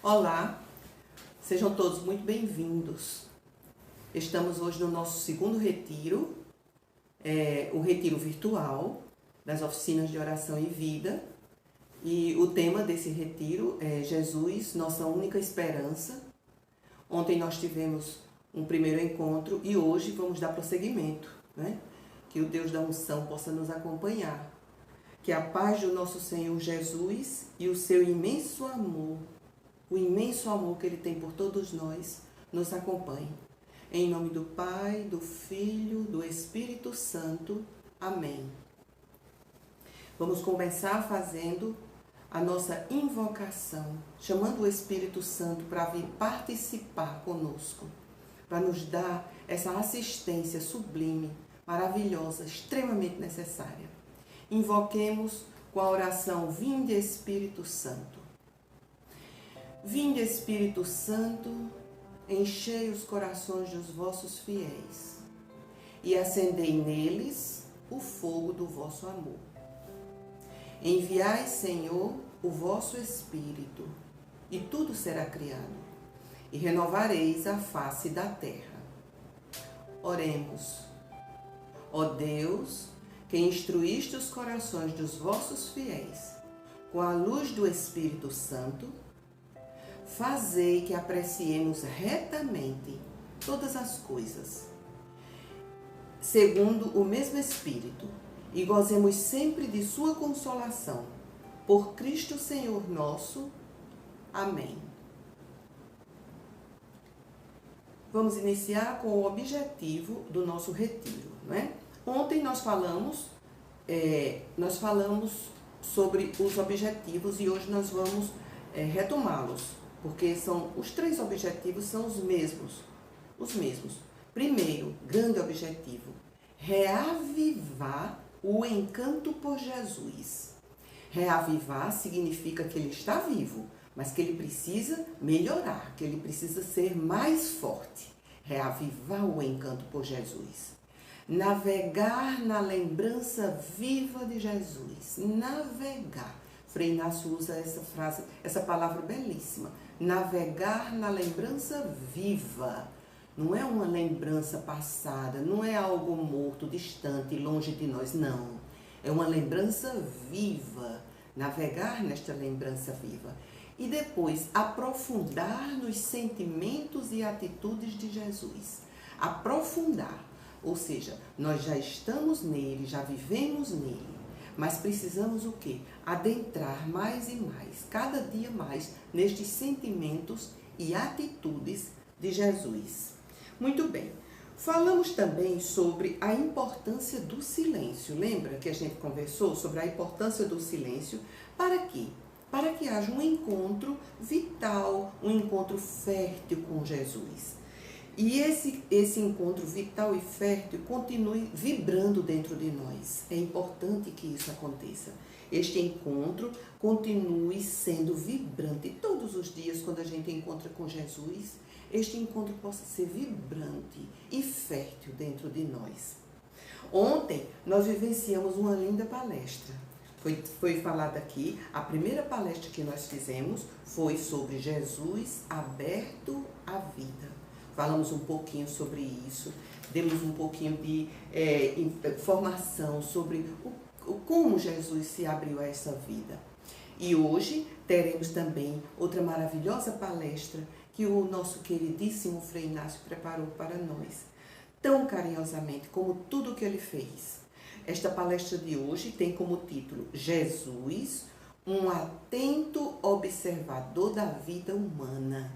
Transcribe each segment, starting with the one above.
Olá, sejam todos muito bem-vindos. Estamos hoje no nosso segundo retiro, o retiro virtual das oficinas de oração e vida. E o tema desse retiro é Jesus, nossa única esperança. Ontem nós tivemos um primeiro encontro e hoje vamos dar prosseguimento, né? Que o Deus da unção possa nos acompanhar. Que a paz do nosso Senhor Jesus e o seu imenso amor, o imenso amor que Ele tem por todos nós, nos acompanhe. Em nome do Pai, do Filho, do Espírito Santo. Amém. Vamos começar fazendo a nossa invocação, chamando o Espírito Santo para vir participar conosco, para nos dar essa assistência sublime, maravilhosa, extremamente necessária. Invoquemos com a oração: Vinde Espírito Santo. Vinde Espírito Santo, enchei os corações dos vossos fiéis e acendei neles o fogo do vosso amor. Enviai, Senhor, o vosso Espírito, e tudo será criado, e renovareis a face da terra. Oremos. Ó Deus, que instruíste os corações dos vossos fiéis com a luz do Espírito Santo, fazei que apreciemos retamente todas as coisas, segundo o mesmo Espírito, e gozemos sempre de sua consolação. Por Cristo Senhor nosso. Amém. Vamos iniciar com o objetivo do nosso retiro, né? Ontem nós falamos sobre os objetivos e hoje nós vamos retomá-los, porque os três objetivos são os mesmos. Primeiro, grande objetivo: reavivar o encanto por Jesus. Reavivar significa que ele está vivo, mas que ele precisa melhorar, que ele precisa ser mais forte. Reavivar o encanto por Jesus. Navegar na lembrança viva de Jesus. Navegar. Frei Inácio usa essa palavra belíssima. Navegar na lembrança viva. Não é uma lembrança passada, não é algo morto, distante, longe de nós, não. É uma lembrança viva. Navegar nesta lembrança viva. E depois, aprofundar nos sentimentos e atitudes de Jesus. Aprofundar. Ou seja, nós já estamos nele, já vivemos nele. Mas precisamos o quê? Adentrar mais e mais, cada dia mais, nestes sentimentos e atitudes de Jesus. Muito bem. Falamos também sobre a importância do silêncio. Lembra que a gente conversou sobre a importância do silêncio? Para quê? Para que haja um encontro vital, um encontro fértil com Jesus. E esse encontro vital e fértil continue vibrando dentro de nós. É importante que isso aconteça. Este encontro continue sendo vibrante. Todos os dias, quando a gente encontra com Jesus, este encontro possa ser vibrante e fértil dentro de nós. Ontem, nós vivenciamos uma linda palestra. Foi falada aqui, a primeira palestra que nós fizemos foi sobre Jesus aberto à vida. Falamos um pouquinho sobre isso, demos um pouquinho de informação sobre como Jesus se abriu a essa vida. E hoje teremos também outra maravilhosa palestra que o nosso queridíssimo Frei Inácio preparou para nós, tão carinhosamente como tudo o que ele fez. Esta palestra de hoje tem como título Jesus, um atento observador da vida humana.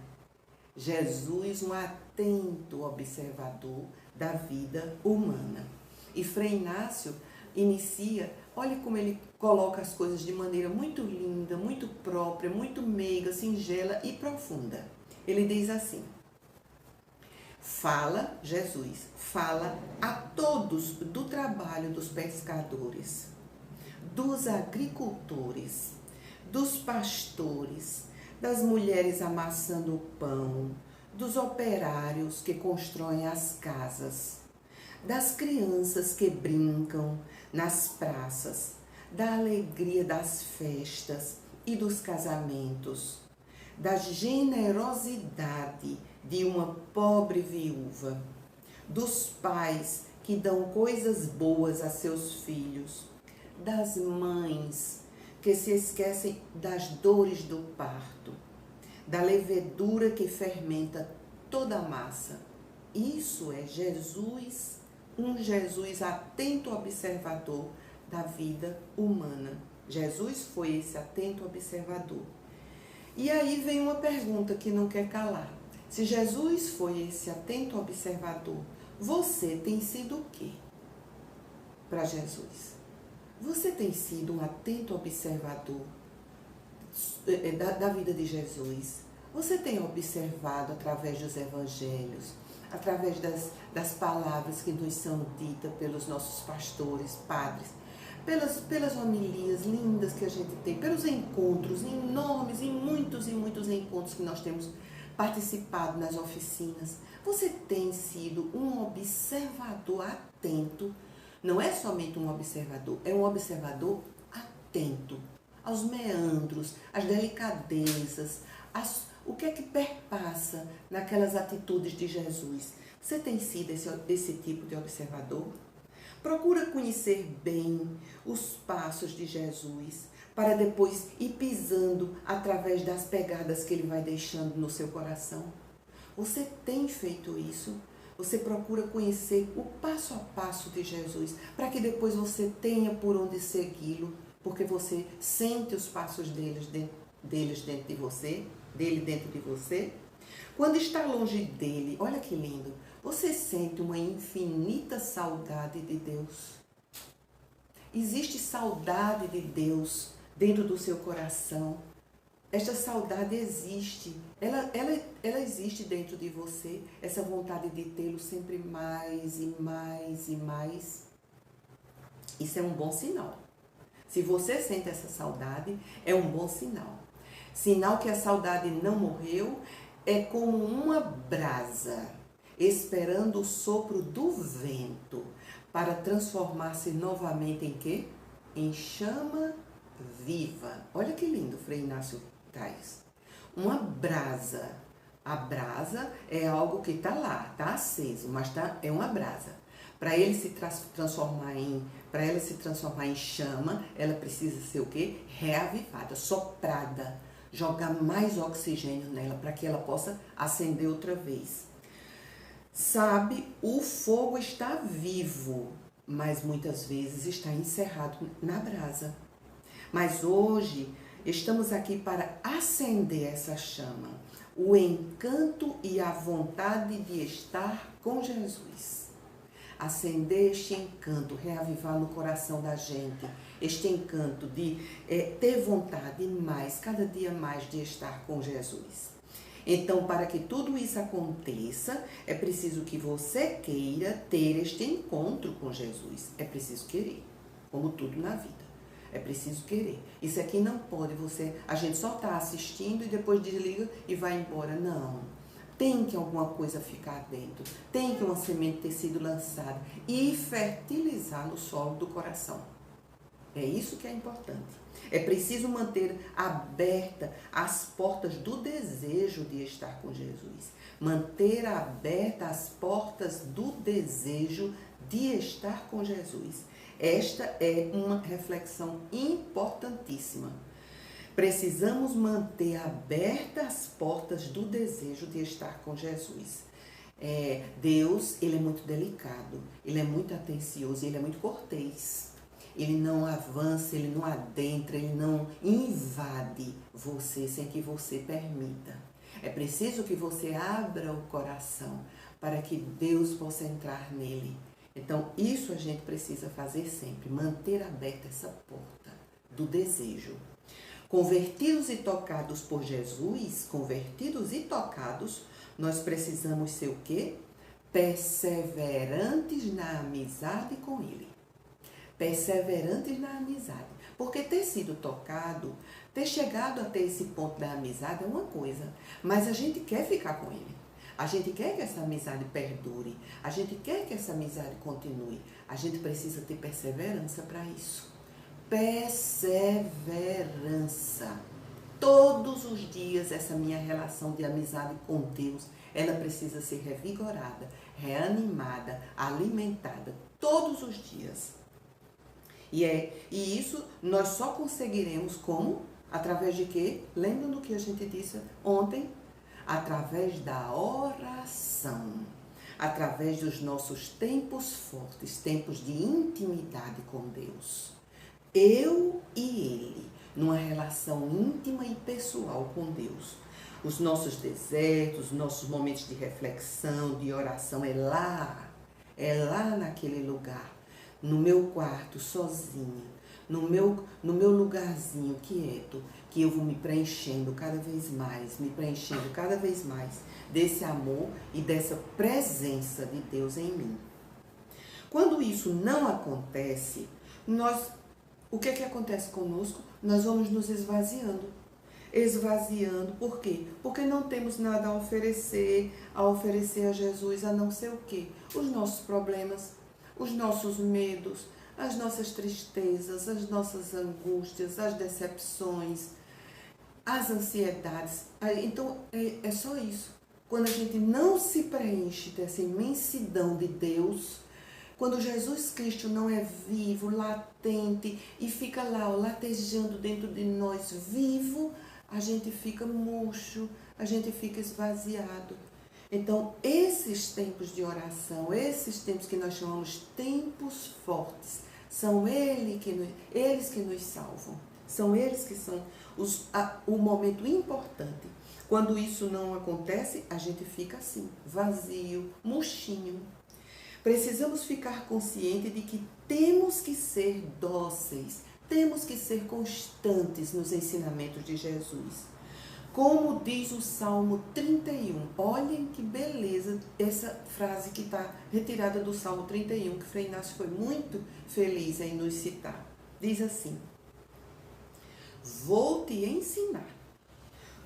Jesus, um atento observador da vida humana. E Frei Inácio inicia, olha como ele coloca as coisas de maneira muito linda, muito própria, muito meiga, singela e profunda. Ele diz assim: Jesus fala a todos do trabalho dos pescadores, dos agricultores, dos pastores, das mulheres amassando o pão, dos operários que constroem as casas, das crianças que brincam nas praças, da alegria das festas e dos casamentos, da generosidade de uma pobre viúva, dos pais que dão coisas boas a seus filhos, das mães que se esquecem das dores do parto, da levedura que fermenta toda a massa. Isso é Jesus, um Jesus atento observador da vida humana. Jesus foi esse atento observador. E aí vem uma pergunta que não quer calar. Se Jesus foi esse atento observador, você tem sido o quê para Jesus? Você tem sido um atento observador da vida de Jesus? Você tem observado através dos evangelhos, através das palavras que nos são ditas pelos nossos pastores, padres, pelas homilias lindas que a gente tem, pelos encontros enormes, em muitos encontros que nós temos participado nas oficinas. Você tem sido um observador atento. Não é somente um observador, é um observador atento aos meandros, às delicadezas, o que é que perpassa naquelas atitudes de Jesus. Você tem sido esse tipo de observador? Procura conhecer bem os passos de Jesus, para depois ir pisando através das pegadas que ele vai deixando no seu coração. Você tem feito isso? Você procura conhecer o passo a passo de Jesus, para que depois você tenha por onde segui-lo, porque você sente os passos deles dentro de você, dele dentro de você. Quando está longe dele, olha que lindo, você sente uma infinita saudade de Deus. Existe saudade de Deus dentro do seu coração. Esta saudade existe, ela existe dentro de você, essa vontade de tê-lo sempre mais e mais e mais. Isso é um bom sinal. Se você sente essa saudade, é um bom sinal. Sinal que a saudade não morreu, é como uma brasa, esperando o sopro do vento, para transformar-se novamente em quê? Em chama viva. Olha que lindo, Frei Inácio Tais. Uma brasa. A brasa é algo que está lá, está aceso, mas é uma brasa. Para ela se transformar em chama, ela precisa ser o quê? Reavivada, soprada, jogar mais oxigênio nela para que ela possa acender outra vez. Sabe, o fogo está vivo, mas muitas vezes está encerrado na brasa. Mas hoje estamos aqui para acender essa chama, o encanto e a vontade de estar com Jesus. Acender este encanto, reavivar no coração da gente, este encanto de ter vontade mais, cada dia mais de estar com Jesus. Então, para que tudo isso aconteça, é preciso que você queira ter este encontro com Jesus. É preciso querer, como tudo na vida. É preciso querer. Isso aqui não pode a gente só está assistindo e depois desliga e vai embora. Não. Tem que alguma coisa ficar dentro. Tem que uma semente ter sido lançada e fertilizar no solo do coração. É isso que é importante. É preciso manter aberta as portas do desejo de estar com Jesus. Manter aberta as portas do desejo de estar com Jesus. Esta é uma reflexão importantíssima. Precisamos manter abertas as portas do desejo de estar com Jesus. Deus, ele é muito delicado, ele é muito atencioso, ele é muito cortês. Ele não avança, ele não adentra, ele não invade você sem que você permita. É preciso que você abra o coração para que Deus possa entrar nele. Então, isso a gente precisa fazer sempre, manter aberta essa porta do desejo. Convertidos e tocados por Jesus, nós precisamos ser o quê? Perseverantes na amizade com ele. Perseverantes na amizade. Porque ter sido tocado, ter chegado até esse ponto da amizade é uma coisa, mas a gente quer ficar com ele. A gente quer que essa amizade perdure, a gente quer que essa amizade continue. A gente precisa ter perseverança para isso. Perseverança. todos os dias essa minha relação de amizade com Deus, ela precisa ser revigorada, reanimada, alimentada todos os dias. E isso nós só conseguiremos como? Através de quê? Lembra do que a gente disse ontem? Através da oração. Através dos nossos tempos fortes, tempos de intimidade com Deus. Eu e Ele, numa relação íntima e pessoal com Deus. Os nossos desertos, os nossos momentos de reflexão, de oração, é lá naquele lugar, no meu quarto, sozinha, no meu lugarzinho quieto, que eu vou me preenchendo cada vez mais desse amor e dessa presença de Deus em mim. Quando isso não acontece, o que acontece conosco? Nós vamos nos esvaziando. Esvaziando, por quê? Porque não temos nada a oferecer a Jesus, a não ser o quê? Os nossos problemas, os nossos medos, as nossas tristezas, as nossas angústias, as decepções, as ansiedades. Então, é só isso. Quando a gente não se preenche dessa imensidão de Deus, quando Jesus Cristo não é vivo, latente e fica lá, latejando dentro de nós, vivo, a gente fica murcho, a gente fica esvaziado. Então, esses tempos de oração, esses tempos que nós chamamos tempos fortes, são eles que nos salvam. São eles que são o momento importante. Quando isso não acontece, a gente fica assim, vazio, murchinho. Precisamos ficar conscientes de que temos que ser dóceis, temos que ser constantes nos ensinamentos de Jesus. Como diz o Salmo 31, olhem que beleza essa frase que está retirada do Salmo 31, que Frei Inácio foi muito feliz em nos citar. Diz assim: vou te ensinar,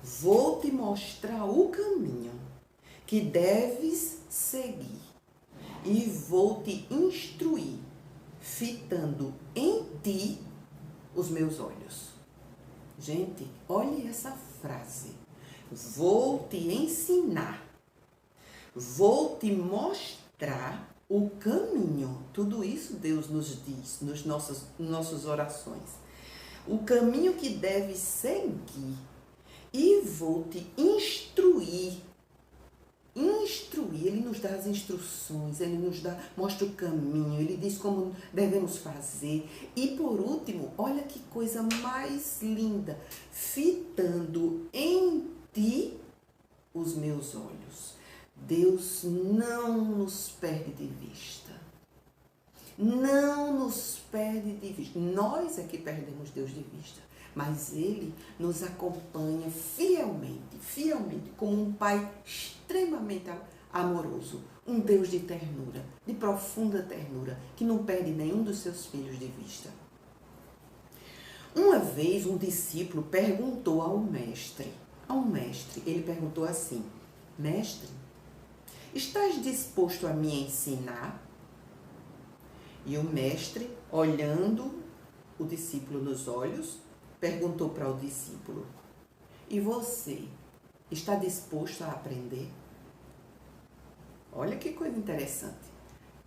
vou te mostrar o caminho que deves seguir e vou te instruir, fitando em ti os meus olhos. Gente, olhe essa frase. Vou te ensinar, vou te mostrar o caminho. Tudo isso Deus nos diz nas nossas orações. O caminho que deve seguir e vou te instruir. Ele nos dá as instruções, ele mostra o caminho, ele diz como devemos fazer. E por último, olha que coisa mais linda, fitando em ti os meus olhos. Deus não nos perde de vista. Não nos perde de vista. Nós é que perdemos Deus de vista. Mas Ele nos acompanha fielmente, como um Pai extremamente amoroso, um Deus de ternura, de profunda ternura, que não perde nenhum dos seus filhos de vista. Uma vez um discípulo perguntou ao mestre, ele perguntou assim: mestre, estás disposto a me ensinar? E o mestre, olhando o discípulo nos olhos, perguntou para o discípulo: e você está disposto a aprender? Olha que coisa interessante.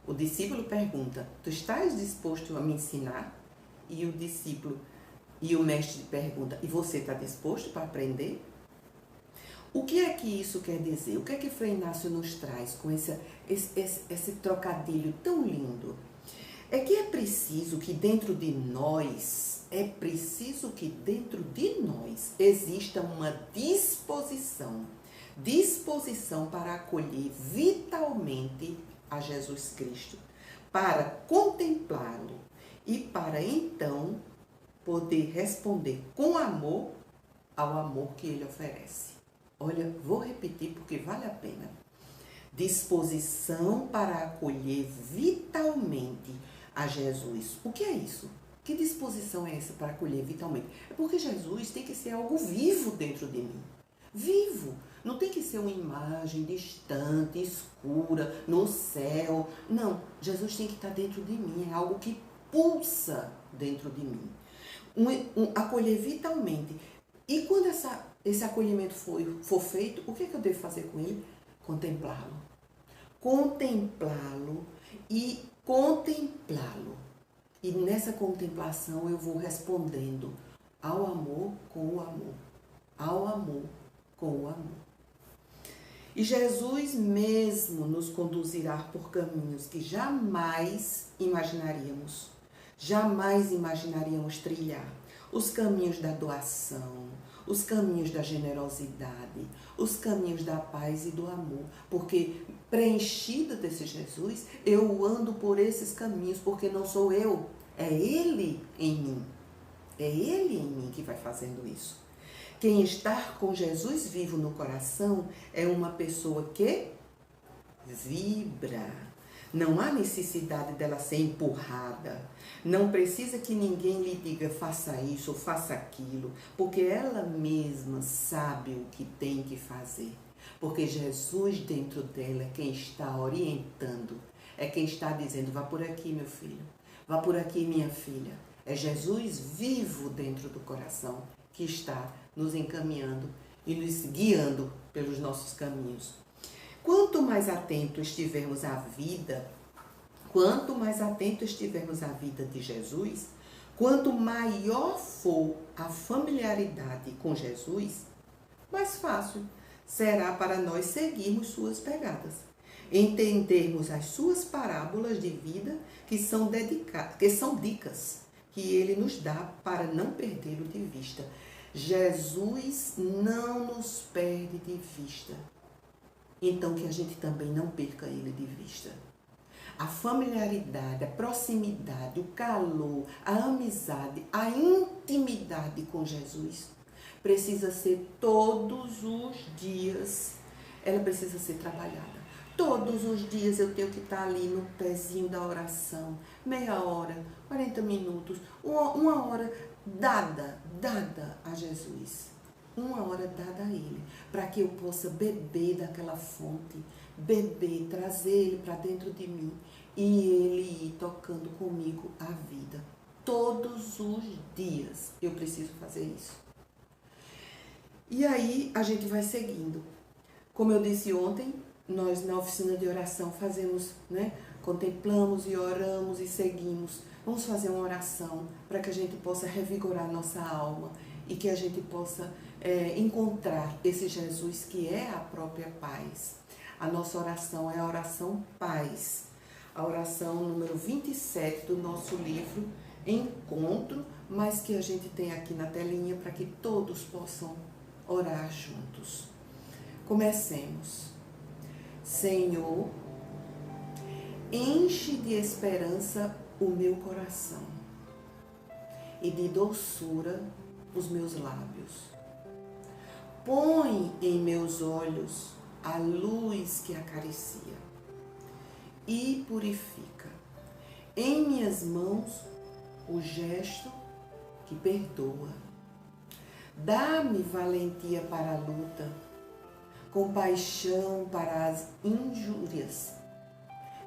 O discípulo pergunta: tu estás disposto a me ensinar? E o mestre pergunta: e você está disposto para aprender? O que é que isso quer dizer? O que é que Frei Inácio nos traz com esse trocadilho tão lindo? É que é preciso que dentro de nós exista uma disposição para acolher vitalmente a Jesus Cristo, para contemplá-lo e para então poder responder com amor ao amor que ele oferece. Olha, vou repetir porque vale a pena. Disposição para acolher vitalmente a Jesus. O que é isso? Que disposição é essa para acolher vitalmente? É porque Jesus tem que ser algo vivo dentro de mim. Vivo. Não tem que ser uma imagem distante, escura, no céu. Não. Jesus tem que estar dentro de mim. É algo que pulsa dentro de mim. Acolher vitalmente. E quando esse acolhimento for feito, o que é que eu devo fazer com ele? Contemplá-lo. Contemplá-lo e contemplá-lo. E nessa contemplação eu vou respondendo ao amor com o amor. Ao amor com o amor. E Jesus mesmo nos conduzirá por caminhos que jamais imaginaríamos trilhar. Os caminhos da doação, os caminhos da generosidade, os caminhos da paz e do amor. Porque preenchida desse Jesus, eu ando por esses caminhos, porque não sou eu, é Ele em mim. É Ele em mim que vai fazendo isso. Quem está com Jesus vivo no coração é uma pessoa que vibra. Não há necessidade dela ser empurrada. Não precisa que ninguém lhe diga faça isso ou faça aquilo, porque ela mesma sabe o que tem que fazer. Porque Jesus dentro dela é quem está orientando, é quem está dizendo vá por aqui, meu filho, vá por aqui, minha filha. É Jesus vivo dentro do coração que está nos encaminhando e nos guiando pelos nossos caminhos. Quanto mais atento estivermos à vida, de Jesus, quanto maior for a familiaridade com Jesus, mais fácil será para nós seguirmos suas pegadas, entendermos as suas parábolas de vida que são dicas que ele nos dá para não perdê-lo de vista. Jesus não nos perde de vista. Então que a gente também não perca ele de vista. A familiaridade, a proximidade, o calor, a amizade, a intimidade com Jesus precisa ser todos os dias, ela precisa ser trabalhada. Todos os dias eu tenho que estar ali no pezinho da oração, meia hora, 40 minutos, uma hora dada a Jesus. Uma hora dada a Ele, para que eu possa beber daquela fonte, trazer Ele para dentro de mim e Ele ir tocando comigo a vida. Todos os dias eu preciso fazer isso. E aí a gente vai seguindo. Como eu disse ontem, nós na oficina de oração fazemos, contemplamos e oramos e seguimos. Vamos fazer uma oração para que a gente possa revigorar nossa alma e que a gente possa encontrar esse Jesus que é a própria paz. A nossa oração é a oração paz. A oração número 27 do nosso livro Encontro, mas que a gente tem aqui na telinha para que todos possam orar juntos. Comecemos. Senhor, enche de esperança o meu coração e de doçura os meus lábios. Põe em meus olhos a luz que acaricia e purifica. Em minhas mãos o gesto que perdoa. Dá-me valentia para a luta, compaixão para as injúrias,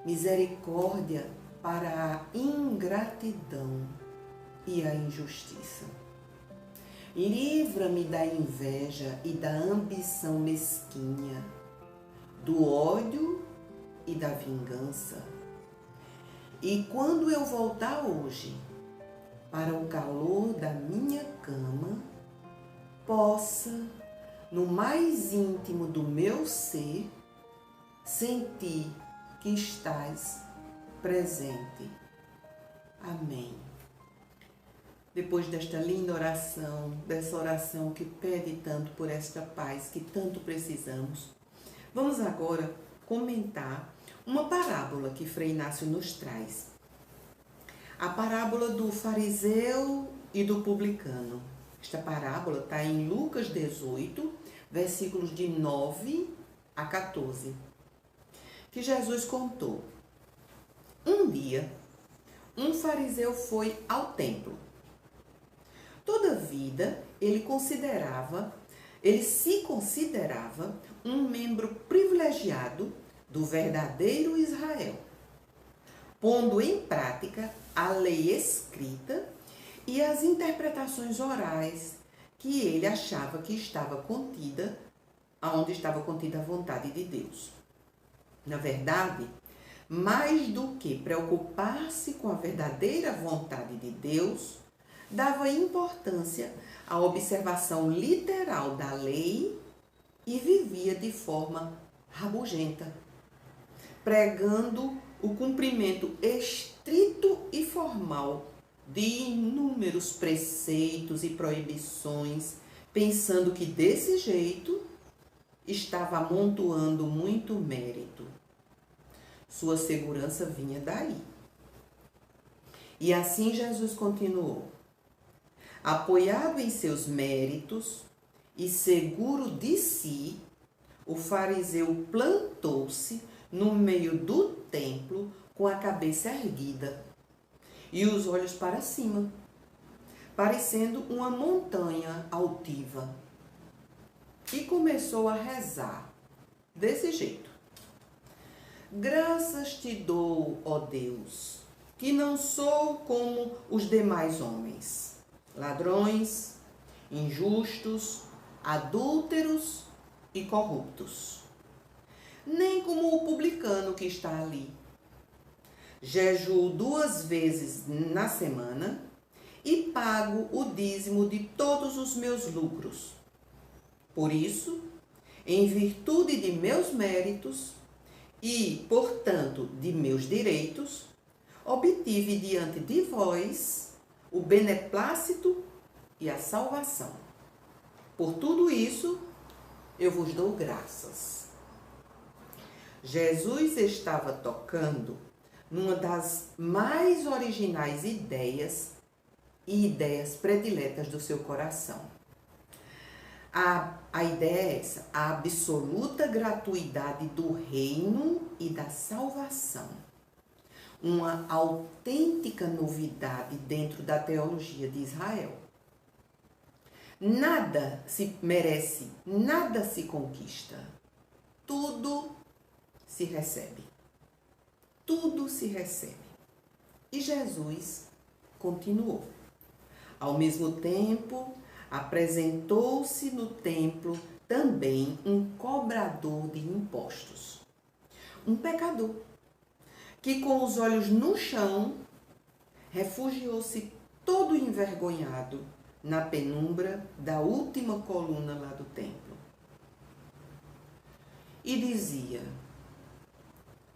misericórdia para a ingratidão e a injustiça. Livra-me da inveja e da ambição mesquinha, do ódio e da vingança. E quando eu voltar hoje para o calor da minha cama, possa, no mais íntimo do meu ser, sentir que estás presente. Amém. Depois desta linda oração, dessa oração que pede tanto por esta paz que tanto precisamos, vamos agora comentar uma parábola que Frei Inácio nos traz. A parábola do fariseu e do publicano. Esta parábola está em Lucas 18, versículos de 9 a 14, que Jesus contou. Um dia, um fariseu foi ao templo. Todavia, ele se considerava um membro privilegiado do verdadeiro Israel, pondo em prática a lei escrita e as interpretações orais que ele achava que estava contida, aonde estava contida a vontade de Deus. Na verdade, mais do que preocupar-se com a verdadeira vontade de Deus, dava importância à observação literal da lei e vivia de forma rabugenta, pregando o cumprimento estrito e formal de inúmeros preceitos e proibições, pensando que desse jeito estava amontoando muito mérito. Sua segurança vinha daí. E assim Jesus continuou. Apoiado em seus méritos e seguro de si, o fariseu plantou-se no meio do templo com a cabeça erguida e os olhos para cima, parecendo uma montanha altiva. E começou a rezar desse jeito. Graças te dou, ó Deus, que não sou como os demais homens, ladrões, injustos, adúlteros e corruptos, nem como o publicano que está ali. Jejuo 2 vezes na semana e pago o dízimo de todos os meus lucros. Por isso, em virtude de meus méritos e, portanto, de meus direitos, obtive diante de vós o beneplácito e a salvação. Por tudo isso, eu vos dou graças. Jesus estava tocando numa das mais originais ideias e ideias prediletas do seu coração. A ideia é essa, a absoluta gratuidade do reino e da salvação. Uma autêntica novidade dentro da teologia de Israel. Nada se merece, nada se conquista. Tudo se recebe. Tudo se recebe. E Jesus continuou. Ao mesmo tempo, apresentou-se no templo também um cobrador de impostos, um pecador, que com os olhos no chão, refugiou-se todo envergonhado na penumbra da última coluna lá do templo. E dizia: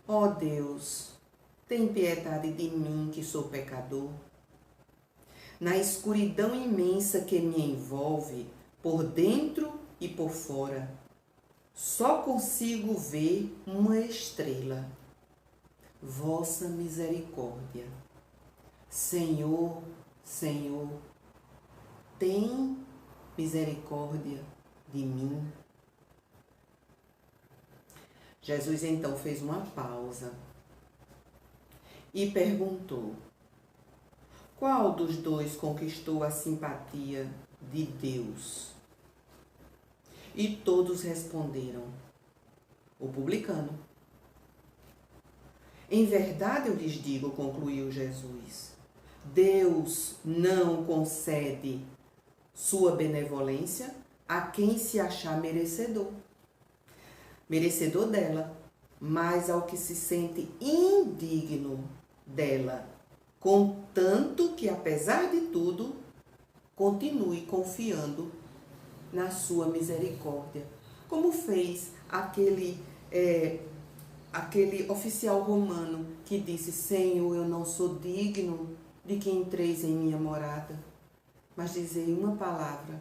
ó Deus, tem piedade de mim que sou pecador. Na escuridão imensa que me envolve, por dentro e por fora, só consigo ver uma estrela. Vossa misericórdia. Senhor, Senhor, tem misericórdia de mim. Jesus então fez uma pausa e perguntou: qual dos dois conquistou a simpatia de Deus? E todos responderam: o publicano. Em verdade eu lhes digo, concluiu Jesus, Deus não concede sua benevolência a quem se achar merecedor dela, mas ao que se sente indigno dela, contanto que, apesar de tudo, continue confiando na sua misericórdia, como fez aquele oficial romano que disse: Senhor, eu não sou digno de que entreis em minha morada, mas dizei uma palavra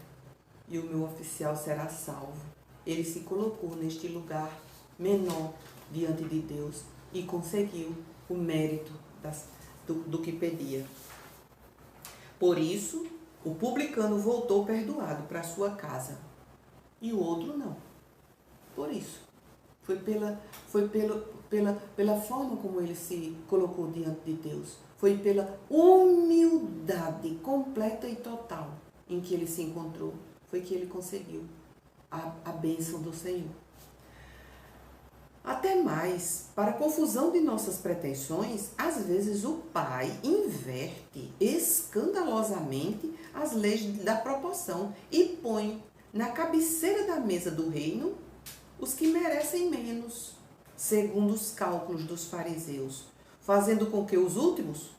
e o meu oficial será salvo. Ele se colocou neste lugar menor diante de Deus e conseguiu o mérito do que pedia. Por isso, o publicano voltou perdoado para sua casa e o outro não. Por isso, foi pela forma como ele se colocou diante de Deus. Foi pela humildade completa e total em que ele se encontrou. Foi que ele conseguiu a bênção do Senhor. Até mais, para a confusão de nossas pretensões, às vezes o pai inverte escandalosamente as leis da proporção e põe na cabeceira da mesa do reino os que merecem menos, segundo os cálculos dos fariseus, fazendo com que os últimos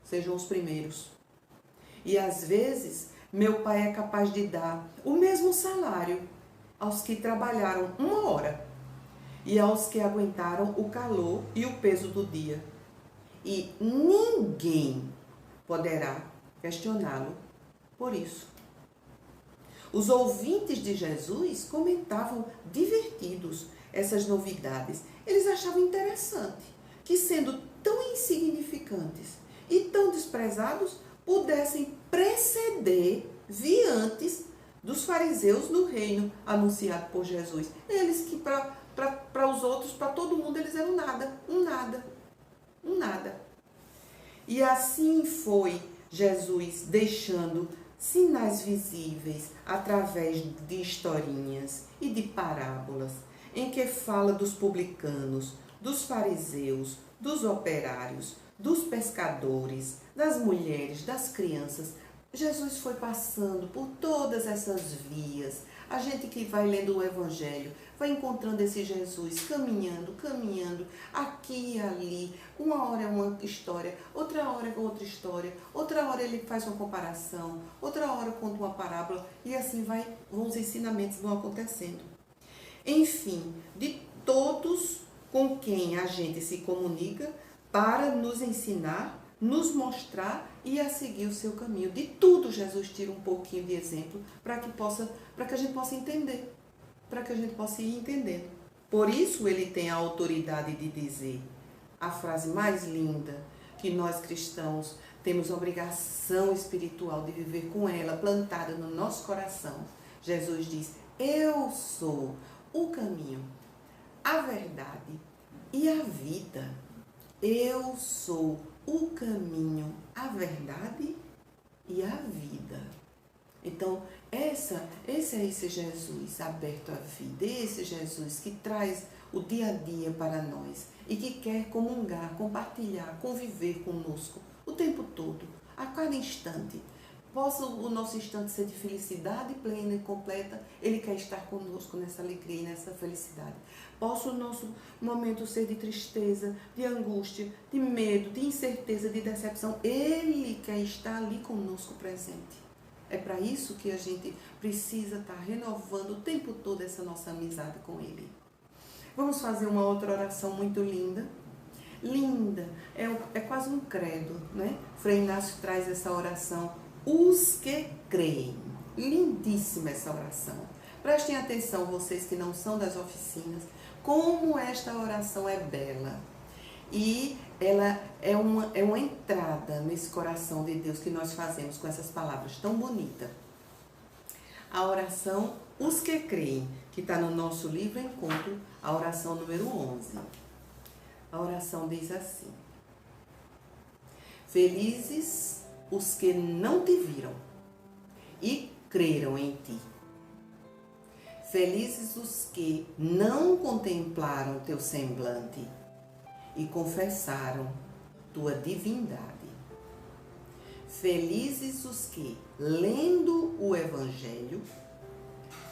sejam os primeiros. E às vezes, meu pai é capaz de dar o mesmo salário aos que trabalharam 1 hora e aos que aguentaram o calor e o peso do dia. E ninguém poderá questioná-lo por isso. Os ouvintes de Jesus comentavam divertidos essas novidades. Eles achavam interessante que, sendo tão insignificantes e tão desprezados, pudessem preceder viantes dos fariseus no reino anunciado por Jesus. Eles que para os outros, para todo mundo, eles eram nada, um nada, um nada. E assim foi Jesus deixando sinais visíveis através de historinhas e de parábolas, em que fala dos publicanos, dos fariseus, dos operários, dos pescadores, das mulheres, das crianças. Jesus foi passando por todas essas vias. A gente que vai lendo o Evangelho vai encontrando esse Jesus caminhando, aqui e ali. Uma hora é uma história, outra hora é outra história, outra hora ele faz uma comparação, outra hora conta uma parábola e assim os ensinamentos vão acontecendo. Enfim, de todos com quem a gente se comunica para nos ensinar, nos mostrar e a seguir o seu caminho. De tudo Jesus tira um pouquinho de exemplo para que a gente possa entender, para que a gente possa ir entendendo. Por isso ele tem a autoridade de dizer a frase mais linda, que nós cristãos temos obrigação espiritual de viver com ela, plantada no nosso coração. Jesus diz: eu sou o caminho, a verdade e a vida. Eu sou o caminho, a verdade e a vida. Então, esse é esse Jesus aberto à vida, esse Jesus que traz o dia a dia para nós e que quer comungar, compartilhar, conviver conosco o tempo todo, a cada instante. Possa o nosso instante ser de felicidade plena e completa, Ele quer estar conosco nessa alegria e nessa felicidade. Possa o nosso momento ser de tristeza, de angústia, de medo, de incerteza, de decepção. Ele quer estar ali conosco presente. É para isso que a gente precisa estar renovando o tempo todo essa nossa amizade com Ele. Vamos fazer uma outra oração muito linda. Linda, é quase um credo, né? Frei Inácio traz essa oração. Os que creem. Lindíssima essa oração. Prestem atenção, vocês que não são das oficinas, como esta oração é bela. E ela é uma entrada nesse coração de Deus que nós fazemos com essas palavras tão bonitas. A oração Os que creem, que está no nosso livro Encontro, a oração número 11. A oração diz assim: felizes os que não te viram e creram em ti. Felizes os que não contemplaram teu semblante e confessaram tua divindade. Felizes os que, lendo o Evangelho,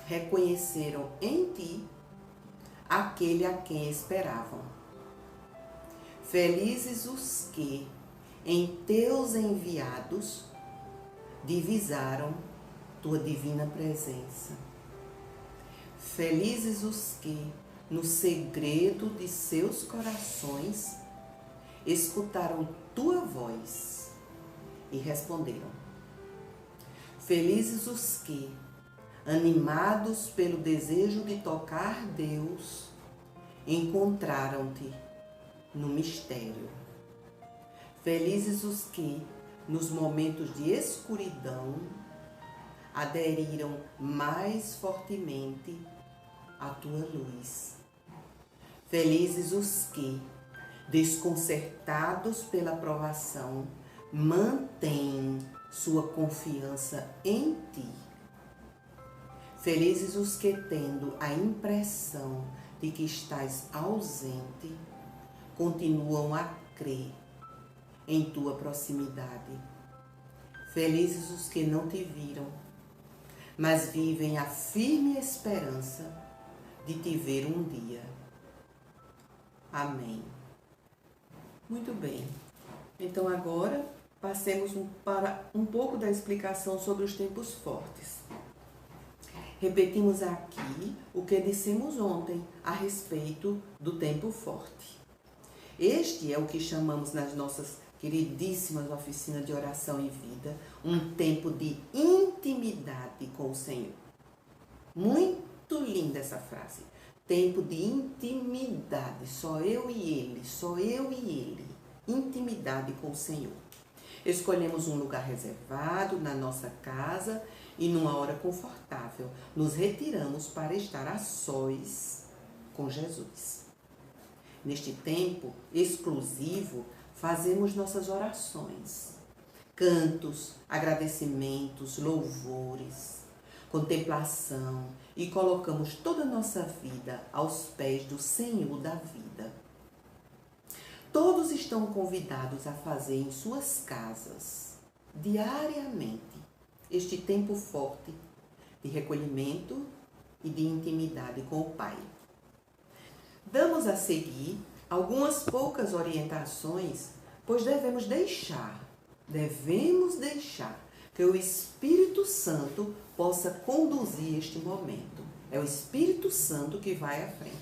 reconheceram em ti aquele a quem esperavam. Felizes os que, em teus enviados, divisaram tua divina presença. Felizes os que, no segredo de seus corações, escutaram tua voz e responderam. Felizes os que, animados pelo desejo de tocar Deus, encontraram-te no mistério. Felizes os que, nos momentos de escuridão, aderiram mais fortemente à tua luz. Felizes os que, desconcertados pela provação, mantêm sua confiança em ti. Felizes os que, tendo a impressão de que estás ausente, continuam a crer em tua proximidade. Felizes os que não te viram, mas vivem a firme esperança de te ver um dia. Amém. Muito bem. Então agora passemos para um pouco da explicação sobre os tempos fortes. Repetimos aqui o que dissemos ontem a respeito do tempo forte. Este é o que chamamos nas nossas queridíssimas oficinas de oração e vida, um tempo de intimidade com o Senhor. Muito linda essa frase. Tempo de intimidade, só eu e Ele, só eu e Ele. Intimidade com o Senhor. Escolhemos um lugar reservado na nossa casa e numa hora confortável, nos retiramos para estar a sós com Jesus. Neste tempo exclusivo, fazemos nossas orações, cantos, agradecimentos, louvores, contemplação e colocamos toda a nossa vida aos pés do Senhor da vida. Todos estão convidados a fazer em suas casas, diariamente, este tempo forte de recolhimento e de intimidade com o Pai. Damos a seguir algumas poucas orientações, pois devemos deixar que o Espírito Santo possa conduzir este momento. É o Espírito Santo que vai à frente.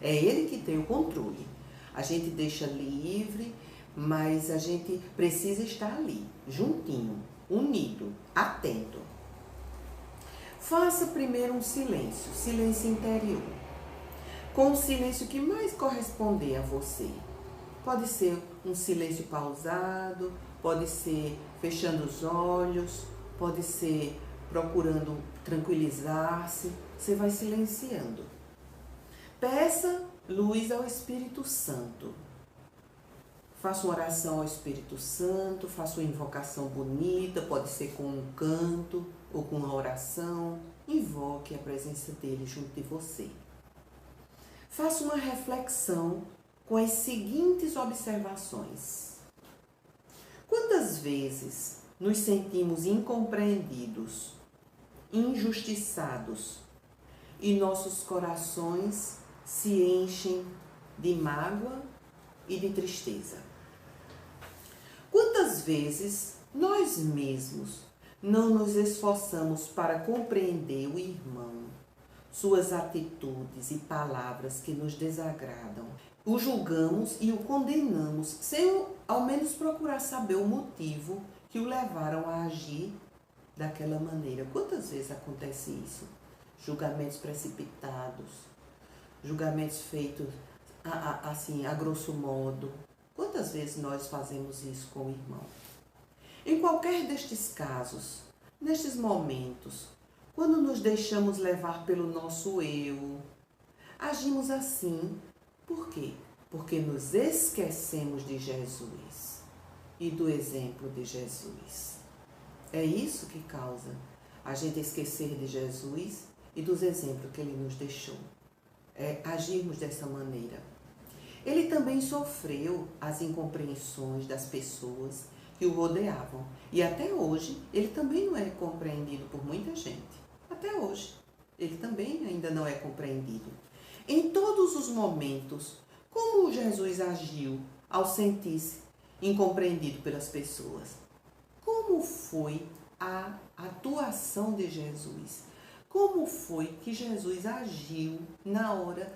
É Ele que tem o controle. A gente deixa livre, mas a gente precisa estar ali, juntinho, unido, atento. Faça primeiro um silêncio interior, com o silêncio que mais corresponder a você. Pode ser um silêncio pausado, pode ser fechando os olhos, pode ser procurando tranquilizar-se. Você vai silenciando. Peça luz ao Espírito Santo. Faça uma oração ao Espírito Santo, faça uma invocação bonita, pode ser com um canto ou com uma oração. Invoque a presença dele junto de você. Faça uma reflexão com as seguintes observações. Quantas vezes nos sentimos incompreendidos, injustiçados e nossos corações se enchem de mágoa e de tristeza? Quantas vezes nós mesmos não nos esforçamos para compreender o irmão, suas atitudes e palavras que nos desagradam, o julgamos e o condenamos sem ao menos procurar saber o motivo que o levaram a agir daquela maneira? Quantas vezes acontece isso? Julgamentos precipitados, julgamentos feitos assim, a grosso modo. Quantas vezes nós fazemos isso com o irmão? Em qualquer destes casos, nestes momentos, quando nos deixamos levar pelo nosso eu, agimos assim. Por quê? Porque nos esquecemos de Jesus e do exemplo de Jesus. É isso que causa a gente esquecer de Jesus e dos exemplos que ele nos deixou. É agirmos dessa maneira. Ele também sofreu as incompreensões das pessoas que o rodeavam. E até hoje, ele também não é compreendido por muita gente. Até hoje, ele também ainda não é compreendido. Em todos os momentos, como Jesus agiu ao sentir-se incompreendido pelas pessoas? Como foi a atuação de Jesus? Como foi que Jesus agiu na hora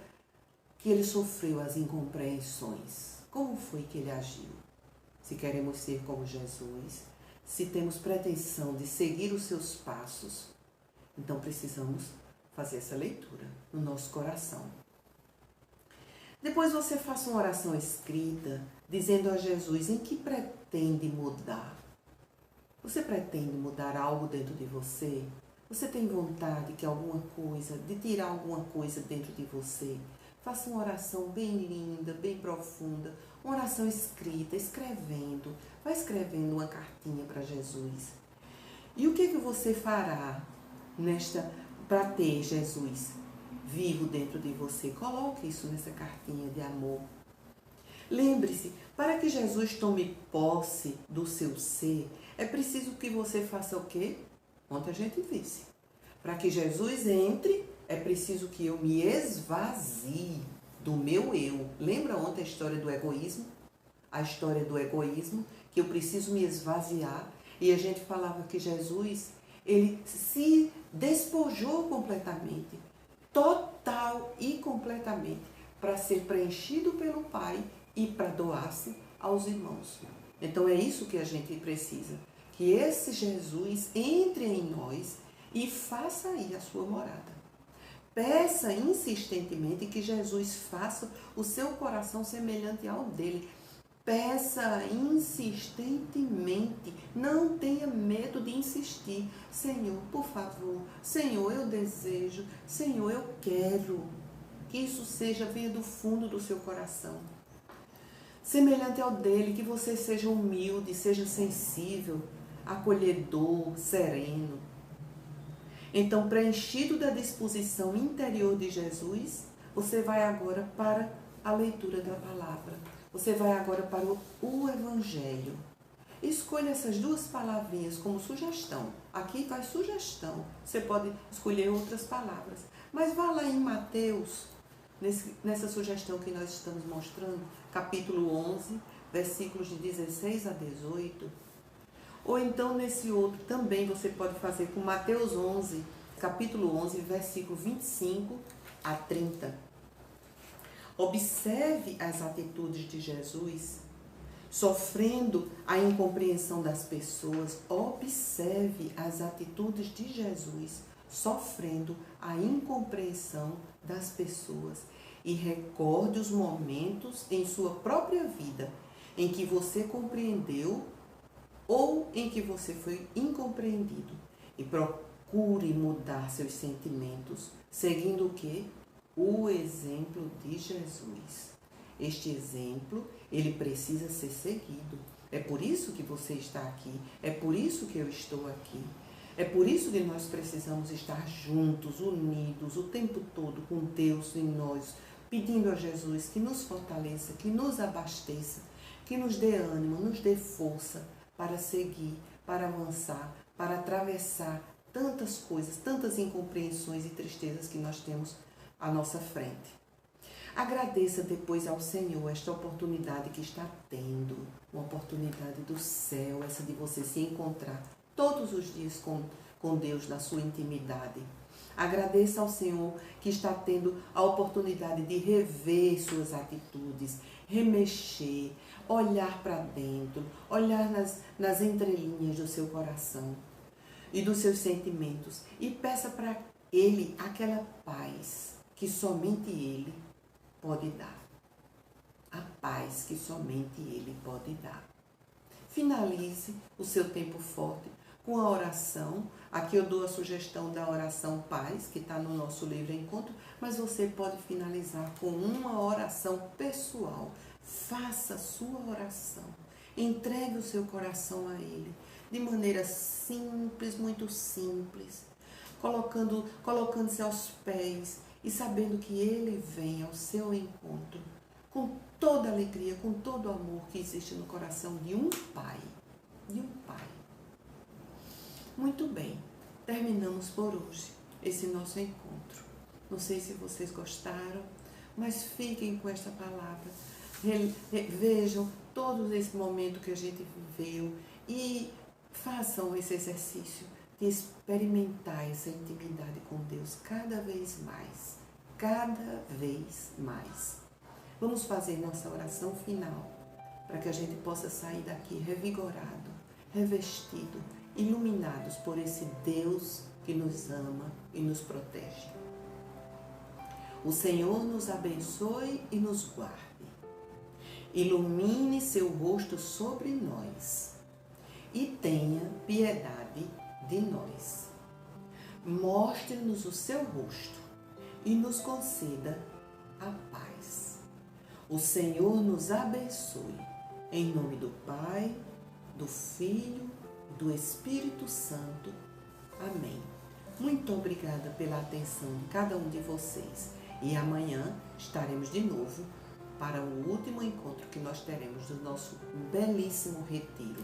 que ele sofreu as incompreensões? Como foi que ele agiu? Se queremos ser como Jesus, se temos pretensão de seguir os seus passos, então precisamos fazer essa leitura no nosso coração. Depois você faça uma oração escrita, dizendo a Jesus em que pretende mudar. Você pretende mudar algo dentro de você? Você tem vontade de tirar alguma coisa dentro de você? Faça uma oração bem linda, bem profunda, uma oração escrita, escrevendo. Vai escrevendo uma cartinha para Jesus. E o que você fará para ter Jesus vivo dentro de você. Coloque isso nessa cartinha de amor. Lembre-se, para que Jesus tome posse do seu ser, é preciso que você faça o quê? Ontem a gente disse. Para que Jesus entre, é preciso que eu me esvazie do meu eu. Lembra ontem a história do egoísmo? A história do egoísmo, que eu preciso me esvaziar. E a gente falava que Jesus, ele se despojou completamente, total e completamente, para ser preenchido pelo Pai e para doar-se aos irmãos. Então é isso que a gente precisa, que esse Jesus entre em nós e faça aí a sua morada. Peça insistentemente que Jesus faça o seu coração semelhante ao dele. Peça insistentemente, não tenha medo de insistir. Senhor, por favor, Senhor, eu desejo, Senhor, eu quero. Que isso venha do fundo do seu coração. Semelhante ao dele, que você seja humilde, seja sensível, acolhedor, sereno. Então, preenchido da disposição interior de Jesus, você vai agora para a leitura da palavra. Você vai agora para o Evangelho. Escolha essas duas palavrinhas como sugestão. Aqui vai sugestão. Você pode escolher outras palavras. Mas vá lá em Mateus, nessa sugestão que nós estamos mostrando, capítulo 11, versículos de 16 a 18. Ou então nesse outro também você pode fazer com Mateus 11, capítulo 11, versículo 25 a 30. Observe as atitudes de Jesus, sofrendo a incompreensão das pessoas. Observe as atitudes de Jesus, sofrendo a incompreensão das pessoas. E recorde os momentos em sua própria vida em que você compreendeu ou em que você foi incompreendido. E procure mudar seus sentimentos, seguindo o quê? O exemplo de Jesus. Este exemplo, ele precisa ser seguido. É por isso que você está aqui, é por isso que eu estou aqui. É por isso que nós precisamos estar juntos, unidos, o tempo todo com Deus em nós, pedindo a Jesus que nos fortaleça, que nos abasteça, que nos dê ânimo, nos dê força para seguir, para avançar, para atravessar tantas coisas, tantas incompreensões e tristezas que nós temos à nossa frente. Agradeça depois ao Senhor esta oportunidade que está tendo, uma oportunidade do céu, essa de você se encontrar todos os dias com Deus na sua intimidade. Agradeça ao Senhor que está tendo a oportunidade de rever suas atitudes, remexer, olhar para dentro, olhar nas entrelinhas do seu coração e dos seus sentimentos e peça para Ele aquela paz que somente Ele pode dar. A paz que somente Ele pode dar. Finalize o seu tempo forte com a oração. Aqui eu dou a sugestão da oração Paz, que está no nosso livro Encontro, mas você pode finalizar com uma oração pessoal. Faça a sua oração. Entregue o seu coração a Ele, de maneira simples, muito simples, colocando-se aos pés e sabendo que Ele vem ao seu encontro com toda a alegria, com todo o amor que existe no coração de um pai. De um pai. Muito bem, terminamos por hoje esse nosso encontro. Não sei se vocês gostaram, mas fiquem com esta palavra. Vejam todo esse momento que a gente viveu e façam esse exercício de experimentar essa intimidade com Deus cada vez mais. Cada vez mais. Vamos fazer nossa oração final para que a gente possa sair daqui revigorado, revestido, iluminados por esse Deus que nos ama e nos protege. O Senhor nos abençoe e nos guarde. Ilumine seu rosto sobre nós e tenha piedade de nós. Mostre-nos o seu rosto e nos conceda a paz. O Senhor nos abençoe. Em nome do Pai, do Filho, do Espírito Santo. Amém. Muito obrigada pela atenção de cada um de vocês. E amanhã estaremos de novo para o último encontro que nós teremos do nosso belíssimo retiro.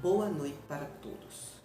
Boa noite para todos.